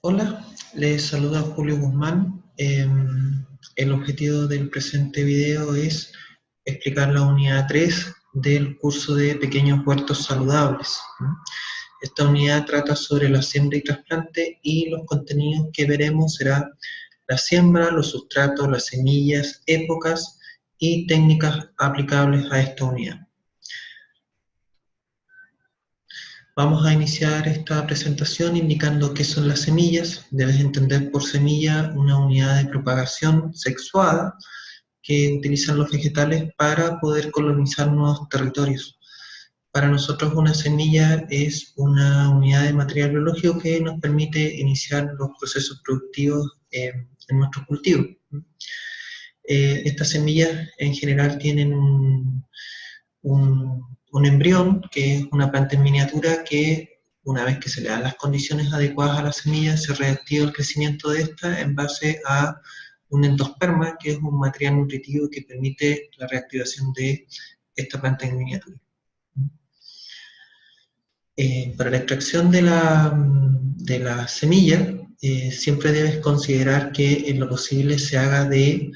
Hola, les saluda Julio Guzmán. El objetivo del presente video es explicar la unidad 3 del curso de Pequeños Huertos Saludables. Esta unidad trata sobre la siembra y trasplante y los contenidos que veremos será la siembra, los sustratos, las semillas, épocas y técnicas aplicables a esta unidad. Vamos a iniciar esta presentación indicando qué son las semillas. Debes entender por semilla una unidad de propagación sexuada que utilizan los vegetales para poder colonizar nuevos territorios. Para nosotros una semilla es una unidad de material biológico que nos permite iniciar los procesos productivos en nuestros cultivos. Estas semillas en general tienen un embrión, que es una planta en miniatura que una vez que se le dan las condiciones adecuadas a la semilla, se reactiva el crecimiento de esta en base a un endosperma, que es un material nutritivo que permite la reactivación de esta planta en miniatura. Para la extracción de la semilla, siempre debes considerar que en lo posible se haga de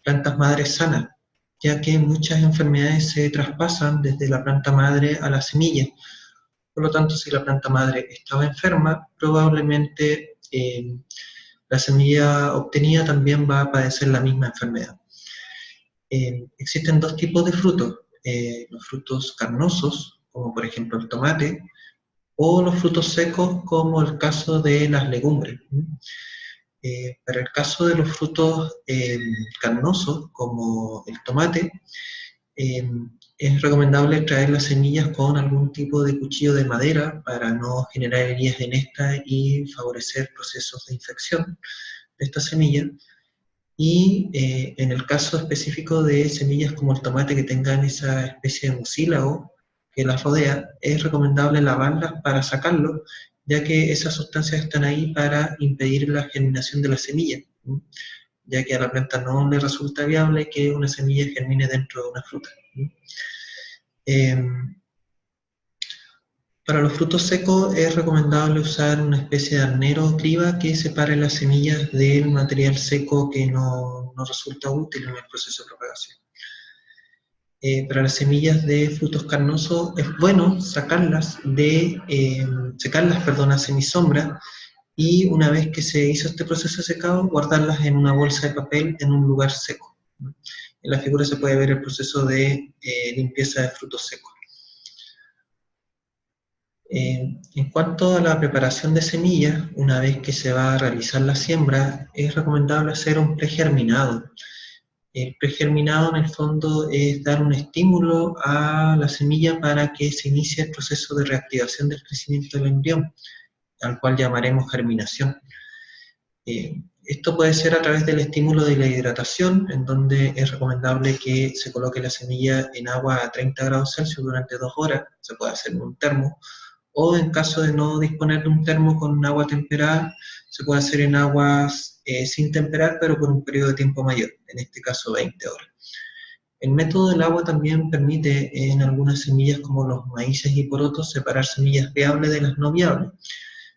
plantas madres sanas, ya que muchas enfermedades se traspasan desde la planta madre a la semilla. Por lo tanto, si la planta madre estaba enferma, probablemente la semilla obtenida también va a padecer la misma enfermedad. Existen dos tipos de frutos, los frutos carnosos, como por ejemplo el tomate, o los frutos secos, como el caso de las legumbres. Para el caso de los frutos carnosos, como el tomate, es recomendable traer las semillas con algún tipo de cuchillo de madera para no generar heridas en esta y favorecer procesos de infección de esta semilla. Y en el caso específico de semillas como el tomate que tengan esa especie de mucílago que las rodea, es recomendable lavarlas para sacarlo, ya que esas sustancias están ahí para impedir la germinación de la semilla, ya que a la planta no le resulta viable que una semilla germine dentro de una fruta. Para los frutos secos es recomendable usar una especie de arnero o criba que separe las semillas del material seco que no resulta útil en el proceso de propagación. Para las semillas de frutos carnosos es bueno secarlas a semisombra, y una vez que se hizo este proceso de secado, guardarlas en una bolsa de papel en un lugar seco. En la figura se puede ver el proceso de limpieza de frutos secos. En cuanto a la preparación de semillas, una vez que se va a realizar la siembra, es recomendable hacer un pregerminado. El pregerminado en el fondo es dar un estímulo a la semilla para que se inicie el proceso de reactivación del crecimiento del embrión, al cual llamaremos germinación. Esto puede ser a través del estímulo de la hidratación, en donde es recomendable que se coloque la semilla en agua a 30 grados Celsius durante 2 horas, se puede hacer en un termo, o en caso de no disponer de un termo con agua temperada, se puede hacer en aguas sin temperar, pero por un periodo de tiempo mayor, en este caso 20 horas. El método del agua también permite en algunas semillas como los maíces y porotos separar semillas viables de las no viables.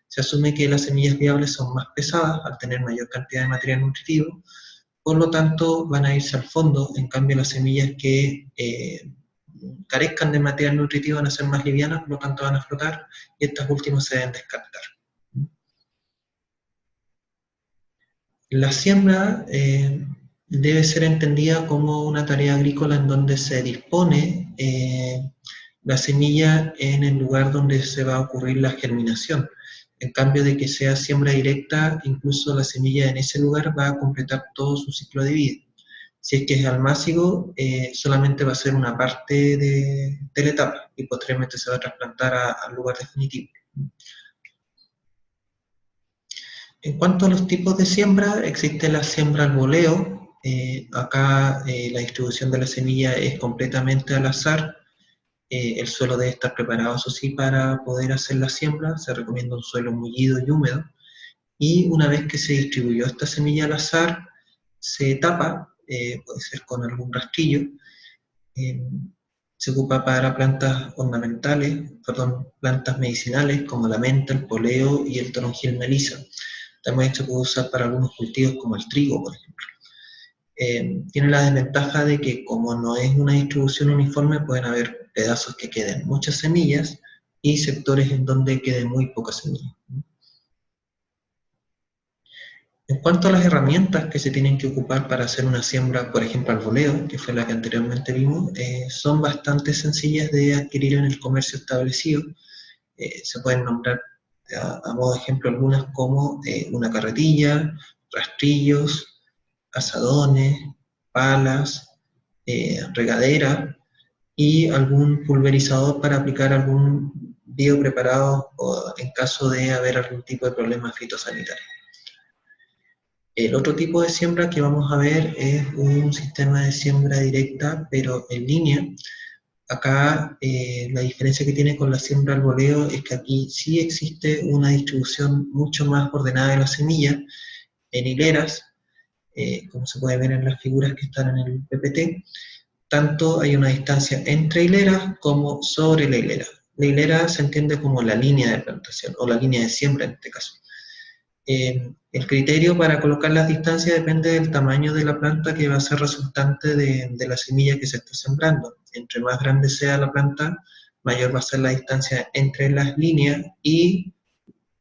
Se asume que las semillas viables son más pesadas al tener mayor cantidad de material nutritivo, por lo tanto van a irse al fondo. En cambio las semillas que carezcan de material nutritivo van a ser más livianas, por lo tanto van a flotar, y estas últimas se deben descartar. La siembra debe ser entendida como una tarea agrícola en donde se dispone la semilla en el lugar donde se va a ocurrir la germinación. En cambio de que sea siembra directa, incluso la semilla en ese lugar va a completar todo su ciclo de vida. Si es que es almácigo, solamente va a ser una parte de la etapa y posteriormente se va a trasplantar al lugar definitivo. En cuanto a los tipos de siembra, existe la siembra al voleo. Acá la distribución de la semilla es completamente al azar. El suelo debe estar preparado, eso sí, para poder hacer la siembra. Se recomienda un suelo mullido y húmedo. Y una vez que se distribuyó esta semilla al azar, se tapa, puede ser con algún rastrillo. Se ocupa para plantas ornamentales, plantas medicinales como la menta, el poleo y el toronjil melisa. hemos dicho que puede usar para algunos cultivos como el trigo, por ejemplo. Tiene la desventaja de que como no es una distribución uniforme, pueden haber pedazos que queden muchas semillas y sectores en donde queden muy pocas semillas. En cuanto a las herramientas que se tienen que ocupar para hacer una siembra, por ejemplo, al voleo, que fue la que anteriormente vimos, son bastante sencillas de adquirir en el comercio establecido. Se pueden nombrar a modo de ejemplo algunas como una carretilla, rastrillos, azadones, palas, regadera y algún pulverizador para aplicar algún biopreparado o en caso de haber algún tipo de problema fitosanitario. El otro tipo de siembra que vamos a ver es un sistema de siembra directa, pero en línea. Acá la diferencia que tiene con la siembra al voleo es que aquí sí existe una distribución mucho más ordenada de la semilla en hileras, como se puede ver en las figuras que están en el PPT. Tanto hay una distancia entre hileras como sobre la hilera. La hilera se entiende como la línea de plantación o la línea de siembra en este caso. El criterio para colocar las distancias depende del tamaño de la planta que va a ser resultante de la semilla que se está sembrando. Entre más grande sea la planta, mayor va a ser la distancia entre las líneas y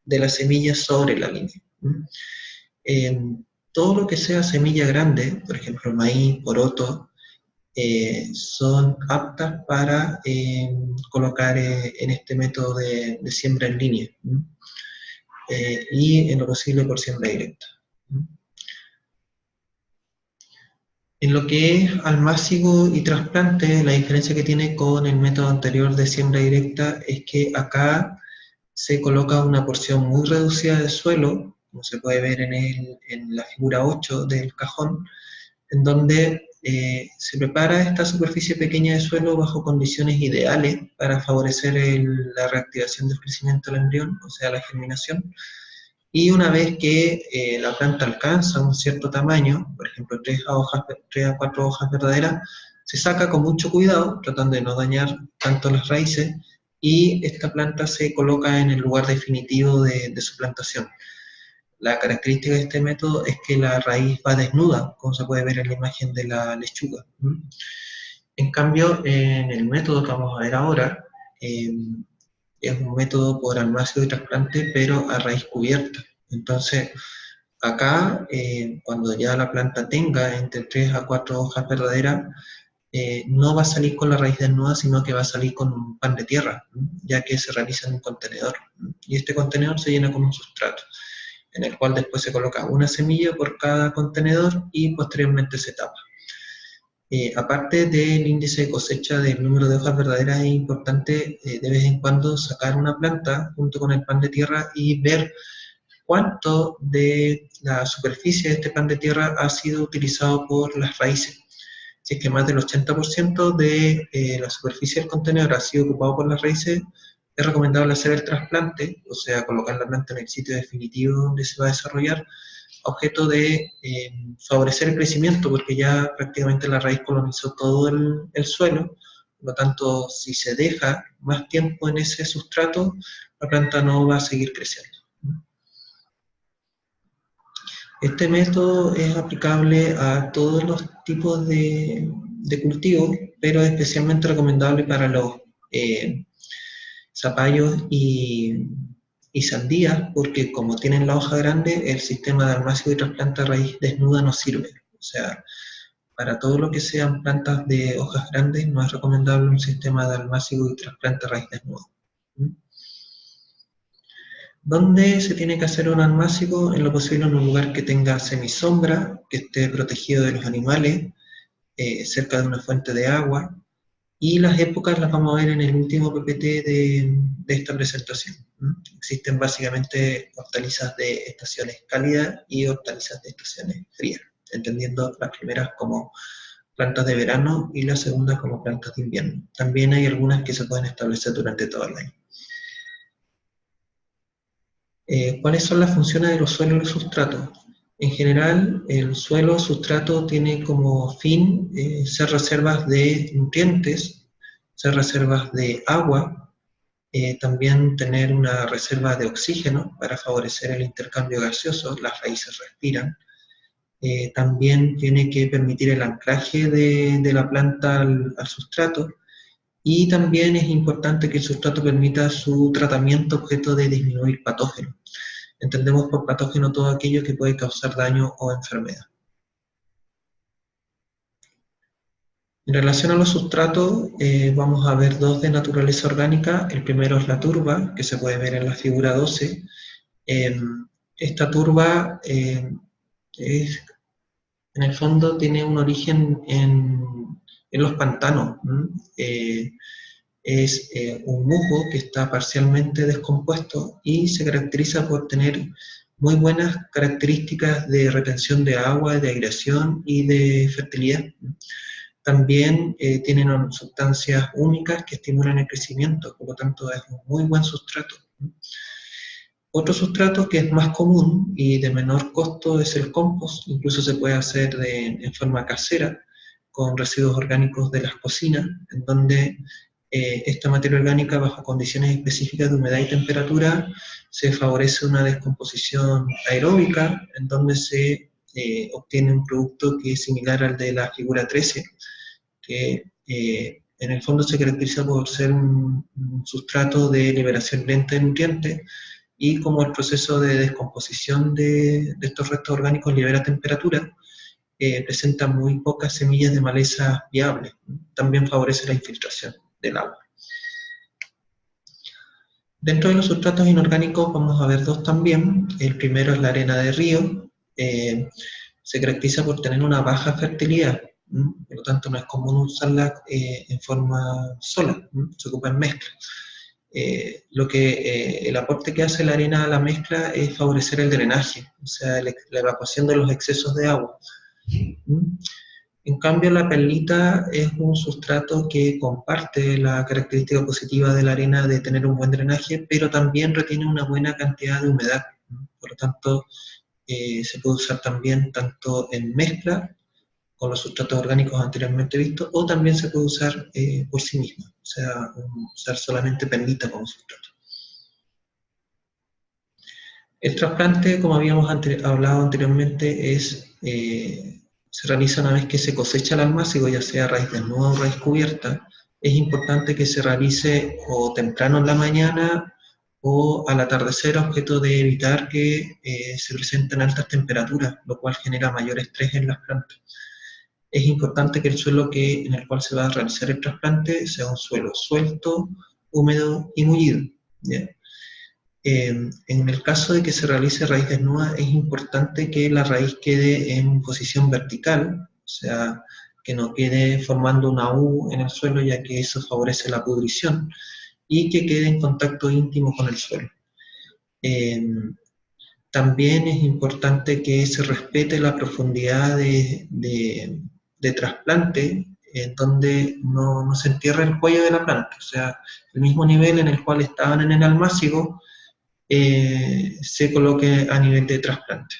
de la semilla sobre la línea. Todo lo que sea semilla grande, por ejemplo maíz, poroto, son aptas para colocar en este método de siembra en línea. Y en lo posible por siembra directa. En lo que es almácigo y trasplante, la diferencia que tiene con el método anterior de siembra directa es que acá se coloca una porción muy reducida de suelo, como se puede ver en la figura 8 del cajón, en donde se prepara esta superficie pequeña de suelo bajo condiciones ideales para favorecer la reactivación del crecimiento del embrión, o sea, la germinación. Y una vez que la planta alcanza un cierto tamaño, por ejemplo 3 a 4 hojas verdaderas, se saca con mucho cuidado, tratando de no dañar tanto las raíces, y esta planta se coloca en el lugar definitivo de su plantación. La característica de este método es que la raíz va desnuda, como se puede ver en la imagen de la lechuga. En cambio, en el método que vamos a ver ahora, es un método por almácigo y trasplante, pero a raíz cubierta. Entonces, acá, cuando ya la planta tenga entre 3 a 4 hojas verdaderas, no va a salir con la raíz desnuda, sino que va a salir con un pan de tierra, ya que se realiza en un contenedor. Y este contenedor se llena con un sustrato, en el cual después se coloca una semilla por cada contenedor y posteriormente se tapa. Aparte del índice de cosecha del número de hojas verdaderas, es importante de vez en cuando sacar una planta junto con el pan de tierra y ver cuánto de la superficie de este pan de tierra ha sido utilizado por las raíces. Si es que más del 80% de la superficie del contenedor ha sido ocupado por las raíces, es recomendable hacer el trasplante, o sea, colocar la planta en el sitio definitivo donde se va a desarrollar, objeto de favorecer el crecimiento, porque ya prácticamente la raíz colonizó todo el suelo. Por lo tanto, si se deja más tiempo en ese sustrato, la planta no va a seguir creciendo. Este método es aplicable a todos los tipos de cultivos, pero es especialmente recomendable para los zapallos y sandías, porque como tienen la hoja grande, el sistema de almácigo y trasplante a raíz desnuda no sirve. O sea, para todo lo que sean plantas de hojas grandes, no es recomendable un sistema de almácigo y trasplante a raíz desnuda. ¿Dónde se tiene que hacer un almácigo? En lo posible en un lugar que tenga semisombra, que esté protegido de los animales, cerca de una fuente de agua, y las épocas las vamos a ver en el último PPT de esta presentación. Existen básicamente hortalizas de estaciones cálidas y hortalizas de estaciones frías, entendiendo las primeras como plantas de verano y las segundas como plantas de invierno. También hay algunas que se pueden establecer durante todo el año. ¿Cuáles son las funciones de los suelos y los sustratos? En general, el suelo sustrato tiene como fin ser reservas de nutrientes, ser reservas de agua, también tener una reserva de oxígeno para favorecer el intercambio gaseoso, las raíces respiran. También tiene que permitir el anclaje de la planta al sustrato, y también es importante que el sustrato permita su tratamiento objeto de disminuir patógenos. Entendemos por patógeno todo aquello que puede causar daño o enfermedad. En relación a los sustratos, vamos a ver dos de naturaleza orgánica. El primero es la turba, que se puede ver en la figura 12. Esta turba en el fondo tiene un origen en los pantanos. Es un musgo que está parcialmente descompuesto y se caracteriza por tener muy buenas características de retención de agua, de aireación y de fertilidad. También tienen sustancias únicas que estimulan el crecimiento, por lo tanto es un muy buen sustrato. Otro sustrato que es más común y de menor costo es el compost. Incluso se puede hacer en forma casera con residuos orgánicos de las cocinas, en donde esta materia orgánica, bajo condiciones específicas de humedad y temperatura, se favorece una descomposición aeróbica, en donde se obtiene un producto que es similar al de la figura 13, que en el fondo se caracteriza por ser un sustrato de liberación lenta de nutrientes, y como el proceso de descomposición de estos restos orgánicos libera temperatura, presenta muy pocas semillas de maleza viables. También favorece la infiltración del agua. Dentro de los sustratos inorgánicos vamos a ver dos también. El primero es la arena de río. Se caracteriza por tener una baja fertilidad, por lo tanto no es común usarla en forma sola, se ocupa en mezcla. El aporte que hace la arena a la mezcla es favorecer el drenaje, o sea, la evacuación de los excesos de agua. En cambio, la perlita es un sustrato que comparte la característica positiva de la arena de tener un buen drenaje, pero también retiene una buena cantidad de humedad. Por lo tanto, se puede usar también tanto en mezcla con los sustratos orgánicos anteriormente vistos, o también se puede usar por sí misma, o sea, usar solamente perlita como sustrato. El trasplante, como habíamos hablado anteriormente, se realiza una vez que se cosecha el almácigo, ya sea raíz desnuda o raíz cubierta. Es importante que se realice o temprano en la mañana o al atardecer, a objeto de evitar que se presenten altas temperaturas, lo cual genera mayor estrés en las plantas. Es importante que el suelo en el cual se va a realizar el trasplante sea un suelo suelto, húmedo y mullido, ¿ya? En el caso de que se realice raíz desnuda, es importante que la raíz quede en posición vertical, o sea, que no quede formando una U en el suelo, ya que eso favorece la pudrición, y que quede en contacto íntimo con el suelo. También es importante que se respete la profundidad de trasplante, en donde no se entierre el cuello de la planta, o sea, el mismo nivel en el cual estaban en el almácigo, se coloque a nivel de trasplante.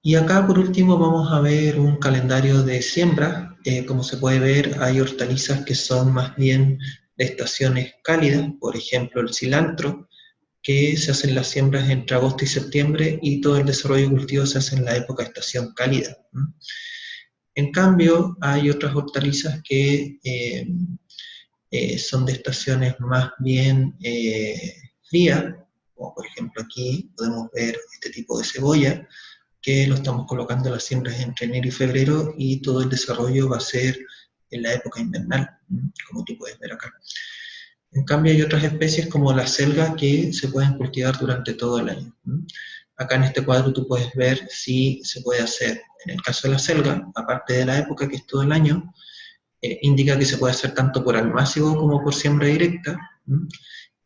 Y acá por último vamos a ver un calendario de siembra. Como se puede ver, hay hortalizas que son más bien de estaciones cálidas, por ejemplo el cilantro, que se hacen las siembras entre agosto y septiembre, y todo el desarrollo de cultivo se hace en la época de estación cálida. En cambio, hay otras hortalizas que son de estaciones más bien frías, como por ejemplo aquí podemos ver este tipo de cebolla, que lo estamos colocando en las siembras entre enero y febrero, y todo el desarrollo va a ser en la época invernal, como tú puedes ver acá. En cambio hay otras especies como la selga que se pueden cultivar durante todo el año. Acá en este cuadro tú puedes ver si se puede hacer. En el caso de la selga, aparte de la época que es todo el año, indica que se puede hacer tanto por almácigo como por siembra directa,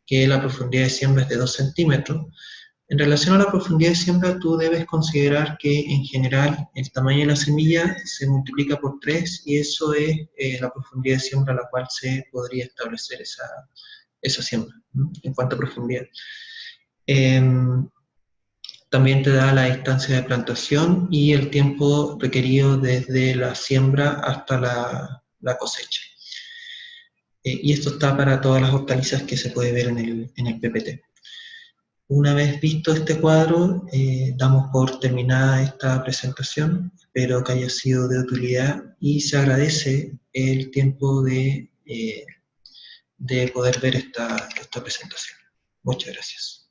que la profundidad de siembra es de 2 centímetros. En relación a la profundidad de siembra, tú debes considerar que en general el tamaño de la semilla se multiplica por 3, y eso es la profundidad de siembra a la cual se podría establecer esa siembra, en cuanto a profundidad. También te da la distancia de plantación y el tiempo requerido desde la siembra hasta la cosecha. y esto está para todas las hortalizas que se puede ver en el PPT. Una vez visto este cuadro, damos por terminada esta presentación. Espero que haya sido de utilidad y se agradece el tiempo de poder ver esta presentación. Muchas gracias.